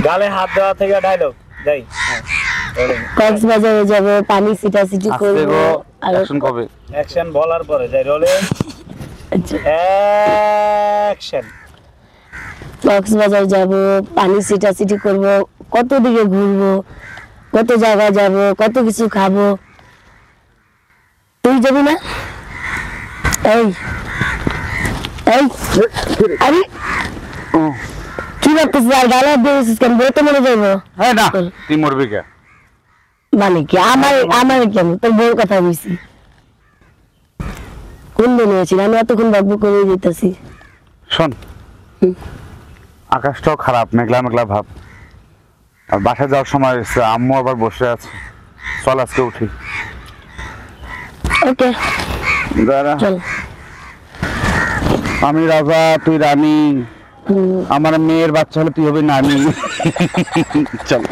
গালে হাত দেওয়া থেকে ডায়লগ যাই। কক্সবাজারে যাব, পানি সিটাসিটি করব। আর অ্যাকশন কবে? অ্যাকশন বলার পরে যাই রোলে অ্যাকশন। কক্সবাজার যাব, পানি সিটাসিটি করব, কত দিকে ঘুরবো, কত জায়গা যাব, কত কিছু খাবো। তুই যাবি না? এই এই আরে কি ভাবতেছিস? আর গালা দিয়েছিস কেন? বইতে মনে যাবো? হ্যাঁ না, তুই মরবি কে? মানে কি আমার কেন? তোর বউর কথা বলছি। কোন দিন হয়েছিল? আমি এতক্ষণ বকবক করে যেতেছি। শোন, আকাশটাও খারাপ, মেঘলা মেঘলা ভাব। আর বাসায় যাওয়ার সময় হয়েছে, আম্মু আবার বসে আছে। চল আজকে উঠি। ওকে দাঁড়া, চল। আমি রাজা, তুই রানী। আমার মেয়ের বাচ্চা হলে তুই হবি নানি। চল।